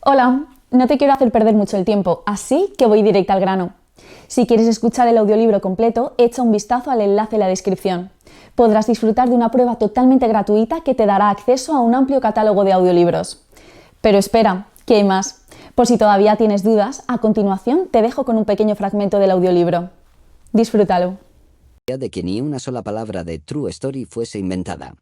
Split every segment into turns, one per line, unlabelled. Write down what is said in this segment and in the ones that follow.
Hola, no te quiero hacer perder mucho el tiempo, así que voy directa al grano. Si quieres escuchar el audiolibro completo, echa un vistazo al enlace en la descripción. Podrás disfrutar de una prueba totalmente gratuita que te dará acceso a un amplio catálogo de audiolibros. Pero espera, que hay más. Por si todavía tienes dudas, a continuación te dejo con un pequeño fragmento del audiolibro. Disfrútalo.
De que ni una sola palabra de True Story fuese inventada.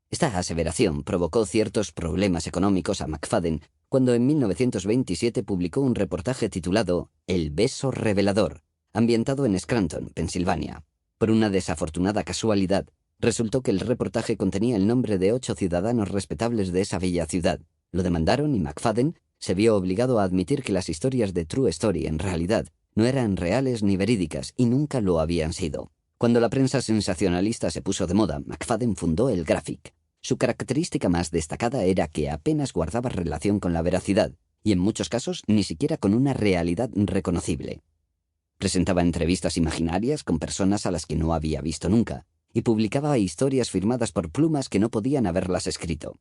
Esta aseveración provocó ciertos problemas económicos a McFadden cuando en 1927 publicó un reportaje titulado El beso revelador, ambientado en Scranton, Pensilvania. Por una desafortunada casualidad, resultó que el reportaje contenía el nombre de 8 ciudadanos respetables de esa bella ciudad. Lo demandaron y McFadden se vio obligado a admitir que las historias de True Story en realidad no eran reales ni verídicas y nunca lo habían sido. Cuando la prensa sensacionalista se puso de moda, McFadden fundó el Graphic. Su característica más destacada era que apenas guardaba relación con la veracidad, y en muchos casos ni siquiera con una realidad reconocible. Presentaba entrevistas imaginarias con personas a las que no había visto nunca, y publicaba historias firmadas por plumas que no podían haberlas escrito.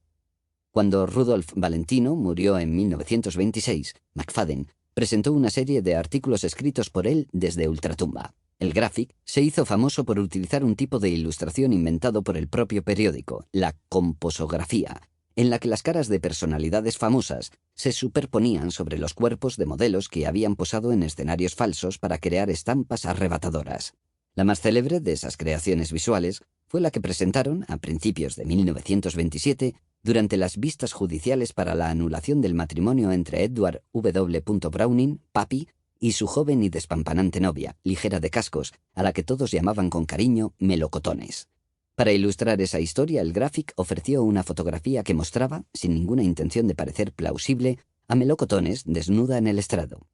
Cuando Rudolph Valentino murió en 1926, McFadden presentó una serie de artículos escritos por él desde ultratumba. El Graphic se hizo famoso por utilizar un tipo de ilustración inventado por el propio periódico, la composografía, en la que las caras de personalidades famosas se superponían sobre los cuerpos de modelos que habían posado en escenarios falsos para crear estampas arrebatadoras. La más célebre de esas creaciones visuales fue la que presentaron, a principios de 1927, durante las vistas judiciales para la anulación del matrimonio entre Edward W. Browning, Papi, y su joven y despampanante novia, ligera de cascos, a la que todos llamaban con cariño Melocotones. Para ilustrar esa historia, el Graphic ofreció una fotografía que mostraba, sin ninguna intención de parecer plausible, a Melocotones desnuda en el estrado.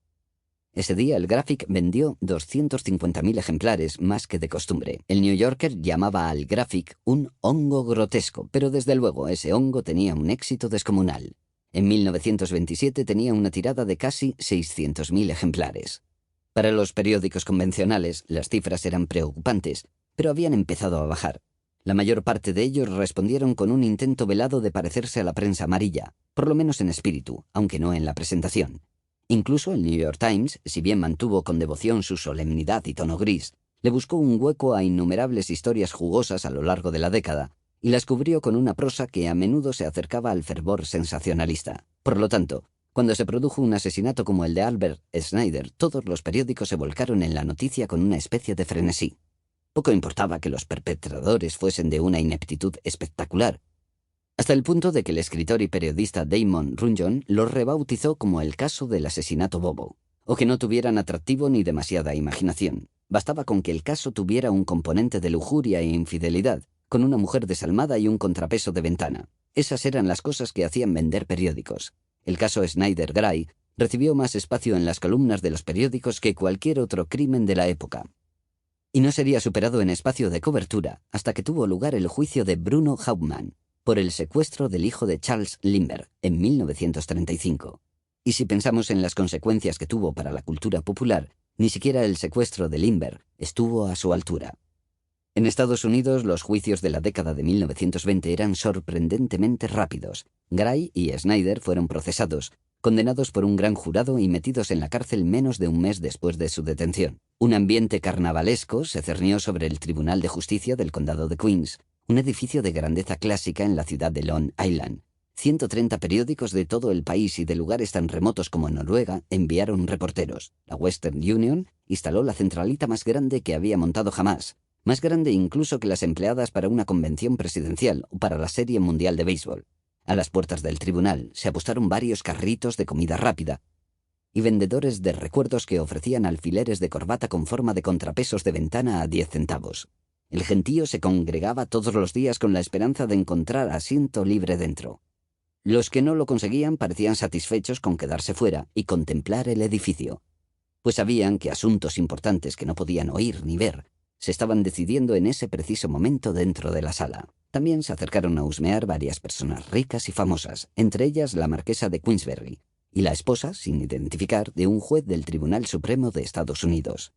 Ese día el Graphic vendió 250.000 ejemplares más que de costumbre. El New Yorker llamaba al Graphic un hongo grotesco, pero desde luego ese hongo tenía un éxito descomunal. En 1927 tenía una tirada de casi 600.000 ejemplares. Para los periódicos convencionales, las cifras eran preocupantes, pero habían empezado a bajar. La mayor parte de ellos respondieron con un intento velado de parecerse a la prensa amarilla, por lo menos en espíritu, aunque no en la presentación. Incluso el New York Times, si bien mantuvo con devoción su solemnidad y tono gris, le buscó un hueco a innumerables historias jugosas a lo largo de la década, y las cubrió con una prosa que a menudo se acercaba al fervor sensacionalista. Por lo tanto, cuando se produjo un asesinato como el de Albert Snyder, todos los periódicos se volcaron en la noticia con una especie de frenesí. Poco importaba que los perpetradores fuesen de una ineptitud espectacular, hasta el punto de que el escritor y periodista Damon Runyon lo rebautizó como el caso del asesinato bobo, o que no tuvieran atractivo ni demasiada imaginación. Bastaba con que el caso tuviera un componente de lujuria e infidelidad, con una mujer desalmada y un contrapeso de ventana. Esas eran las cosas que hacían vender periódicos. El caso Snyder Gray recibió más espacio en las columnas de los periódicos que cualquier otro crimen de la época. Y no sería superado en espacio de cobertura hasta que tuvo lugar el juicio de Bruno Hauptmann por el secuestro del hijo de Charles Lindbergh en 1935. Y si pensamos en las consecuencias que tuvo para la cultura popular, ni siquiera el secuestro de Lindbergh estuvo a su altura. En Estados Unidos, los juicios de la década de 1920 eran sorprendentemente rápidos. Gray y Snyder fueron procesados, condenados por un gran jurado y metidos en la cárcel menos de un mes después de su detención. Un ambiente carnavalesco se cernió sobre el Tribunal de Justicia del Condado de Queens, un edificio de grandeza clásica en la ciudad de Long Island. 130 periódicos de todo el país y de lugares tan remotos como Noruega enviaron reporteros. La Western Union instaló la centralita más grande que había montado jamás, más grande incluso que las empleadas para una convención presidencial o para la Serie Mundial de Béisbol. A las puertas del tribunal se apostaron varios carritos de comida rápida y vendedores de recuerdos que ofrecían alfileres de corbata con forma de contrapesos de ventana a 10 centavos. El gentío se congregaba todos los días con la esperanza de encontrar asiento libre dentro. Los que no lo conseguían parecían satisfechos con quedarse fuera y contemplar el edificio, pues sabían que asuntos importantes que no podían oír ni ver se estaban decidiendo en ese preciso momento dentro de la sala. También se acercaron a husmear varias personas ricas y famosas, entre ellas la marquesa de Queensberry y la esposa, sin identificar, de un juez del Tribunal Supremo de Estados Unidos.